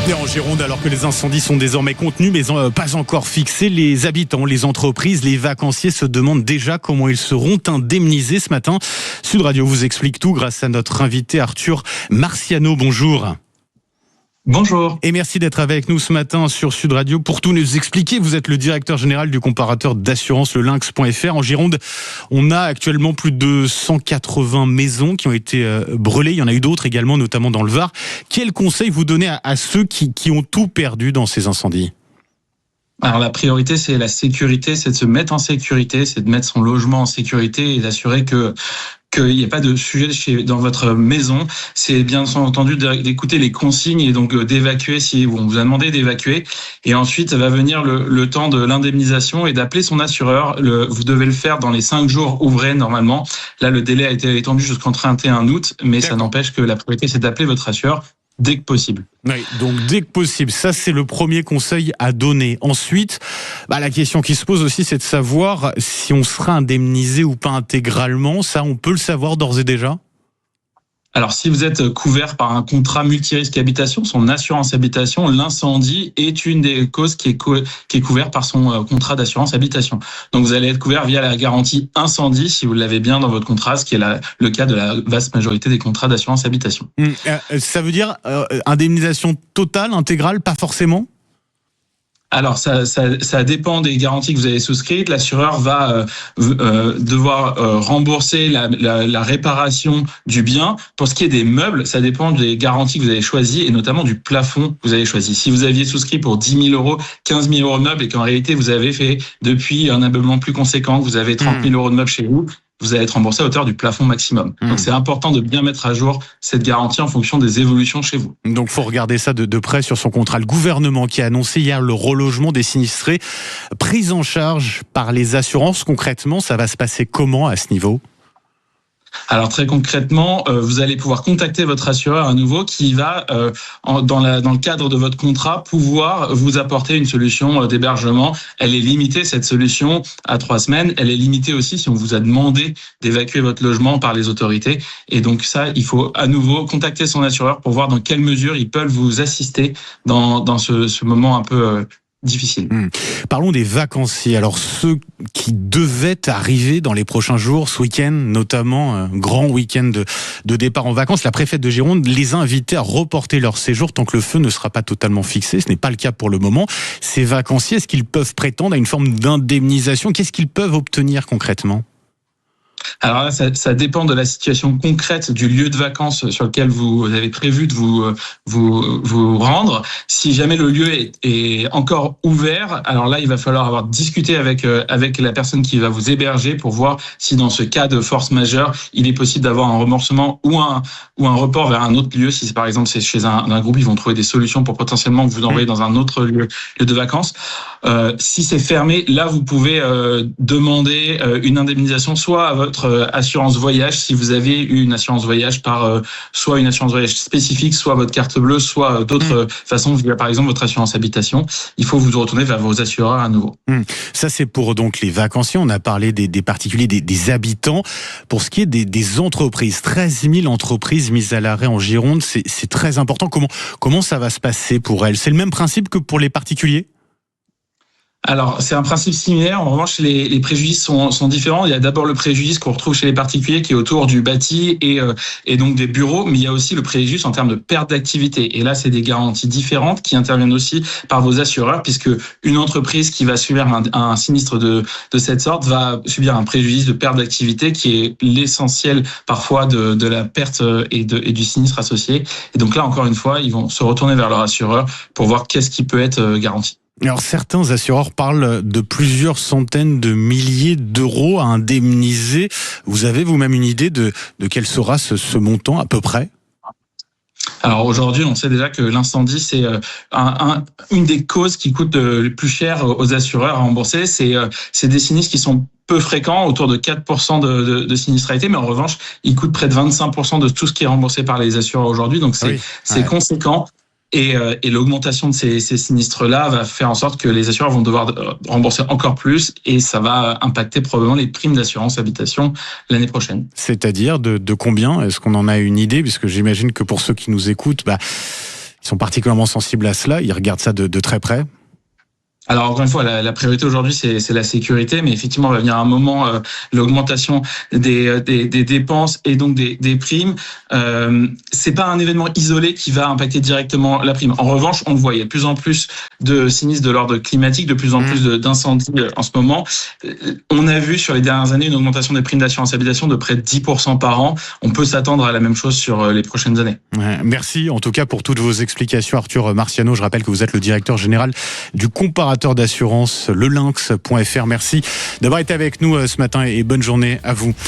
Et en Gironde, alors que les incendies sont désormais contenus, mais pas encore fixés, les habitants, les entreprises, les vacanciers se demandent déjà comment ils seront indemnisés ce matin. Sud Radio vous explique tout grâce à notre invité Arthur Marciano. Bonjour. Bonjour. Et merci d'être avec nous ce matin sur Sud Radio pour tout nous expliquer. Vous êtes le directeur général du comparateur d'assurance, le lynx.fr. En Gironde, on a actuellement plus de 180 maisons qui ont été brûlées. Il y en a eu d'autres également, notamment dans le Var. Quel conseil vous donnez à ceux qui ont tout perdu dans ces incendies ? Alors la priorité, c'est la sécurité, c'est de se mettre en sécurité, c'est de mettre son logement en sécurité et d'assurer qu'il n'y ait pas de sujet dans votre maison. C'est bien entendu d'écouter les consignes et donc d'évacuer si on vous a demandé d'évacuer. Et ensuite, va venir le temps de l'indemnisation et d'appeler son assureur. Vous devez le faire dans les 5 jours ouvrés normalement. Là, le délai a été étendu jusqu'au 31 août, mais ça n'empêche que la priorité, c'est d'appeler votre assureur dès que possible. Oui, donc dès que possible, ça c'est le premier conseil à donner. Ensuite, la question qui se pose aussi, c'est de savoir si on sera indemnisé ou pas intégralement. Ça, on peut le savoir d'ores et déjà ? Alors, si vous êtes couvert par un contrat multirisque habitation, son assurance habitation, l'incendie est une des causes qui est couverte par son contrat d'assurance habitation. Donc, vous allez être couvert via la garantie incendie, si vous l'avez bien dans votre contrat, ce qui est le cas de la vaste majorité des contrats d'assurance habitation. Ça veut dire indemnisation totale, intégrale, pas forcément ? Alors, ça dépend des garanties que vous avez souscrites. L'assureur va devoir rembourser la réparation du bien. Pour ce qui est des meubles, ça dépend des garanties que vous avez choisies et notamment du plafond que vous avez choisi. Si vous aviez souscrit pour 10 000 euros, 15 000 euros de meubles et qu'en réalité, vous avez fait depuis un ameublement plus conséquent, que vous avez 30 000 euros de meubles chez vous, vous allez être remboursé à hauteur du plafond maximum. Donc, c'est important de bien mettre à jour cette garantie en fonction des évolutions chez vous. Donc, faut regarder ça de près sur son contrat. Le gouvernement qui a annoncé hier le relogement des sinistrés, prise en charge par les assurances. Concrètement, ça va se passer comment à ce niveau ? Alors très concrètement, vous allez pouvoir contacter votre assureur à nouveau qui va, dans le cadre de votre contrat, pouvoir vous apporter une solution d'hébergement. Elle est limitée, cette solution, à 3 semaines. Elle est limitée aussi si on vous a demandé d'évacuer votre logement par les autorités. Et donc ça, il faut à nouveau contacter son assureur pour voir dans quelle mesure ils peuvent vous assister dans ce moment un peu difficile. Parlons des vacanciers. Alors ceux qui devaient arriver dans les prochains jours, ce week-end notamment, un grand week-end de départ en vacances, la préfète de Gironde les a invités à reporter leur séjour tant que le feu ne sera pas totalement fixé. Ce n'est pas le cas pour le moment. Ces vacanciers, est-ce qu'ils peuvent prétendre à une forme d'indemnisation ? Qu'est-ce qu'ils peuvent obtenir concrètement ? Alors là, ça dépend de la situation concrète du lieu de vacances sur lequel vous avez prévu de vous rendre. Si jamais le lieu est encore ouvert, alors là, il va falloir avoir discuté avec la personne qui va vous héberger pour voir si dans ce cas de force majeure, il est possible d'avoir un remboursement ou un report vers un autre lieu. Si c'est par exemple c'est chez un groupe, ils vont trouver des solutions pour potentiellement vous envoyer dans un autre lieu de vacances. Si c'est fermé, là, vous pouvez demander une indemnisation soit à votre assurance voyage, si vous avez eu une assurance voyage par soit une assurance voyage spécifique, soit votre carte bleue, soit d'autres façons, via par exemple votre assurance habitation. Il faut vous retourner vers vos assureurs à nouveau. Ça, c'est pour donc les vacanciers. On a parlé des particuliers, des habitants. Pour ce qui est des entreprises, 13 000 entreprises mises à l'arrêt en Gironde, c'est très important. Comment ça va se passer pour elles ? C'est le même principe que pour les particuliers ? Alors, c'est un principe similaire. En revanche, les préjudices sont différents. Il y a d'abord le préjudice qu'on retrouve chez les particuliers qui est autour du bâti et donc des bureaux, mais il y a aussi le préjudice en termes de perte d'activité. Et là, c'est des garanties différentes qui interviennent aussi par vos assureurs, puisque une entreprise qui va subir un sinistre de cette sorte va subir un préjudice de perte d'activité qui est l'essentiel parfois de la perte et du sinistre associé. Et donc là, encore une fois, ils vont se retourner vers leur assureur pour voir qu'est-ce qui peut être garanti. Alors certains assureurs parlent de plusieurs centaines de milliers d'euros à indemniser. Vous avez vous-même une idée de quel sera ce montant à peu près ? Alors aujourd'hui, on sait déjà que l'incendie, c'est une des causes qui coûte le plus cher aux assureurs à rembourser. C'est des sinistres qui sont peu fréquents, autour de 4% de sinistralité, mais en revanche, ils coûtent près de 25% de tout ce qui est remboursé par les assureurs aujourd'hui. Donc c'est conséquent. Et l'augmentation de ces sinistres-là va faire en sorte que les assureurs vont devoir rembourser encore plus et ça va impacter probablement les primes d'assurance habitation l'année prochaine. C'est-à-dire de combien ? Est-ce qu'on en a une idée ? Puisque j'imagine que pour ceux qui nous écoutent, Ils sont particulièrement sensibles à cela, ils regardent ça de très près. Alors encore une fois, la priorité aujourd'hui c'est la sécurité, mais effectivement il va venir un moment l'augmentation des dépenses et donc des primes. C'est pas un événement isolé qui va impacter directement la prime. En revanche, on le voit, il y a de plus en plus de sinistres de l'ordre climatique, de plus en plus d'incendies en ce moment. On a vu sur les dernières années une augmentation des primes d'assurance habitation de près de 10% par an. On peut s'attendre à la même chose sur les prochaines années. Merci en tout cas pour toutes vos explications, Arthur Marciano. Je rappelle que vous êtes le directeur général du comparateur d'assurance, lelynx.fr. Merci d'avoir été avec nous ce matin et bonne journée à vous.